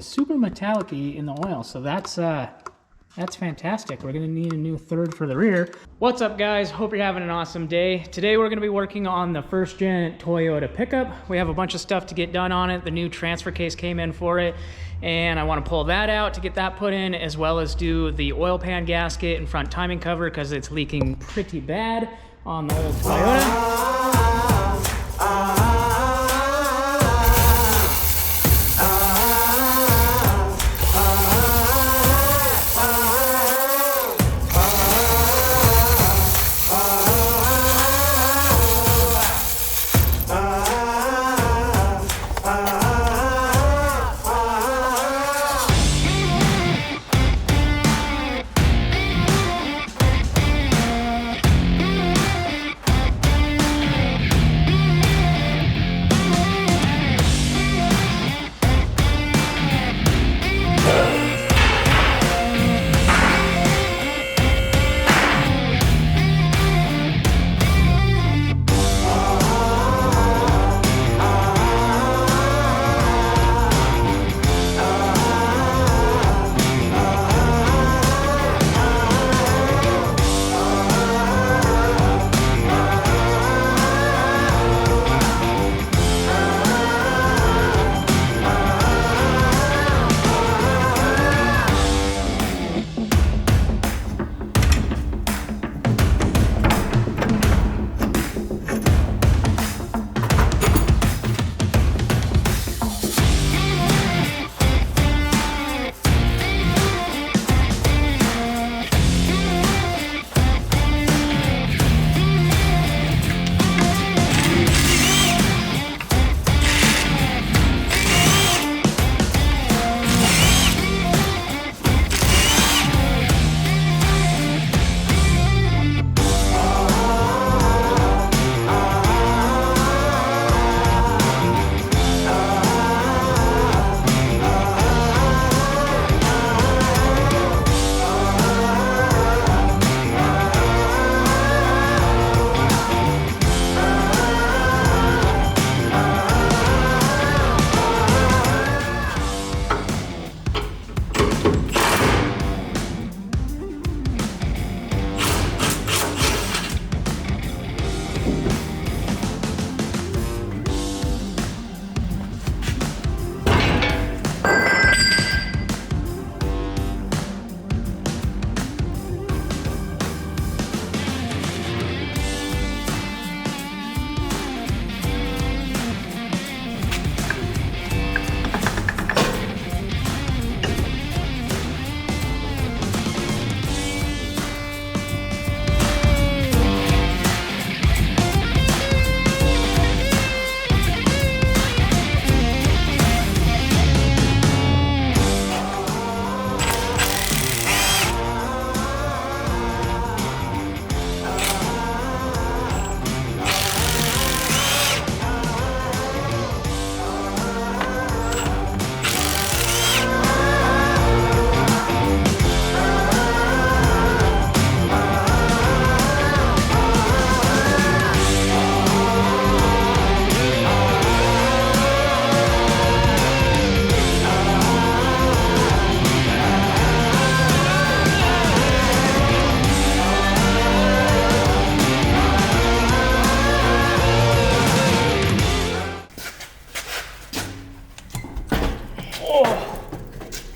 is super metallic-y in the oil, so that's fantastic. We're gonna need a new third for the rear. What's up, guys? Hope you're having an awesome day. Today we're gonna be working on the first gen Toyota pickup. We have a bunch of stuff to get done on it. The new transfer case came in for it, and I wanna pull that out to get that put in, as well as do the oil pan gasket and front timing cover because it's leaking pretty bad on the old Toyota.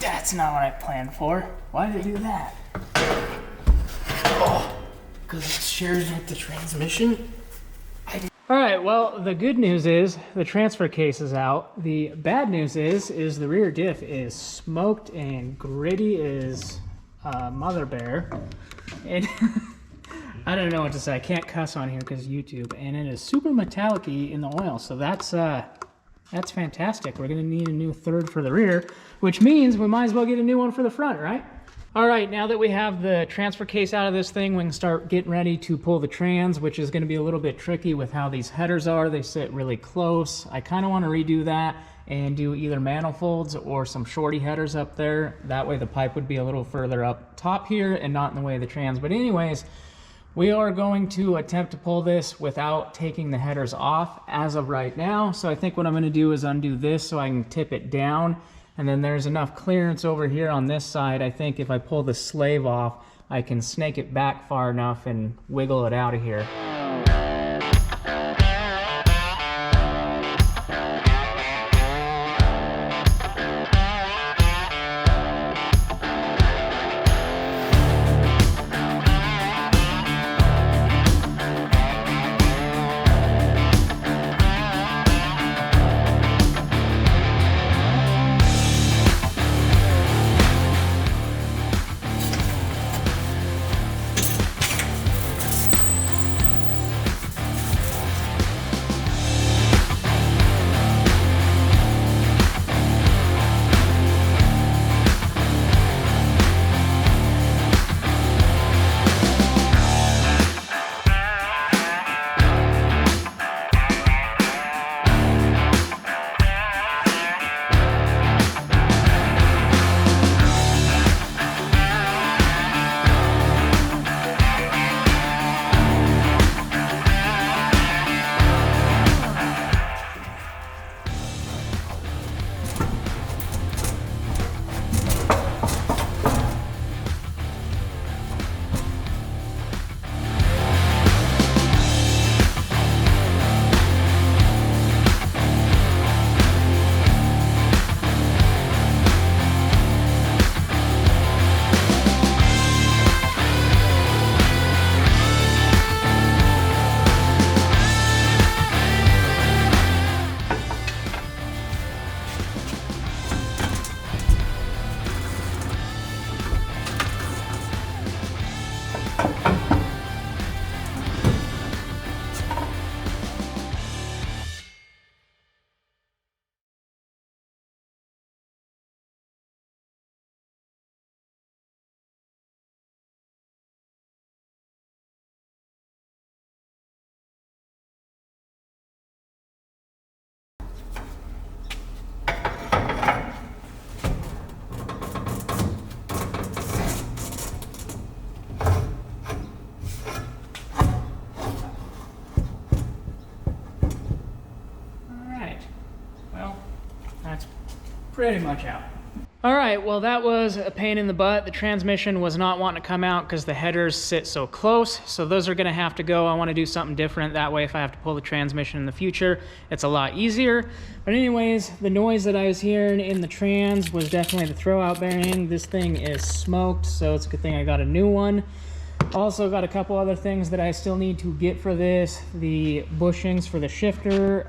That's not what I planned for. Why did I do that? Oh, because it shares with the transmission. All right, well, the good news is the transfer case is out. The bad news is the rear diff is smoked and gritty as mother bear. And I don't know what to say. I can't cuss on here because YouTube. And it is super metallic-y in the oil, so that's fantastic. We're gonna need a new third for the rear, which means we might as well get a new one for the front, right? All right, now that we have the transfer case out of this thing, we can start getting ready to pull the trans, which is gonna be a little bit tricky with how these headers are. They sit really close. I kinda wanna redo that and do either manifolds or some shorty headers up there. That way the pipe would be a little further up top here and not in the way of the trans. But anyways, we are going to attempt to pull this without taking the headers off as of right now. So I think what I'm gonna do is undo this so I can tip it down And then there's enough clearance over here on this side. I think if I pull the slave off, I can snake it back far enough and wiggle it out of here. Pretty much out. All right, well that was a pain in the butt. The transmission was not wanting to come out because the headers sit so close. So those are gonna have to go. I wanna do something different. That way if I have to pull the transmission in the future, it's a lot easier. But anyways, the noise that I was hearing in the trans was definitely the throwout bearing. This thing is smoked, so it's a good thing I got a new one. Also got a couple other things that I still need to get for this. The bushings for the shifters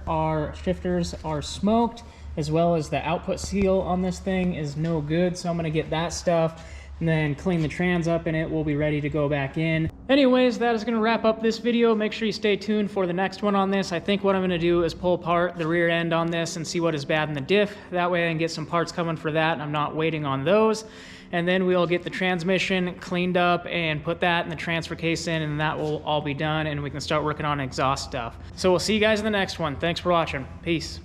are smoked, as well as the output seal on this thing is no good. So I'm gonna get that stuff and then clean the trans up and it will be ready to go back in. Anyways, that is gonna wrap up this video. Make sure you stay tuned for the next one on this. I think what I'm gonna do is pull apart the rear end on this and see what is bad in the diff. That way I can get some parts coming for that and I'm not waiting on those. And then we'll get the transmission cleaned up and put that in the transfer case in, and that will all be done and we can start working on exhaust stuff. So we'll see you guys in the next one. Thanks for watching. Peace.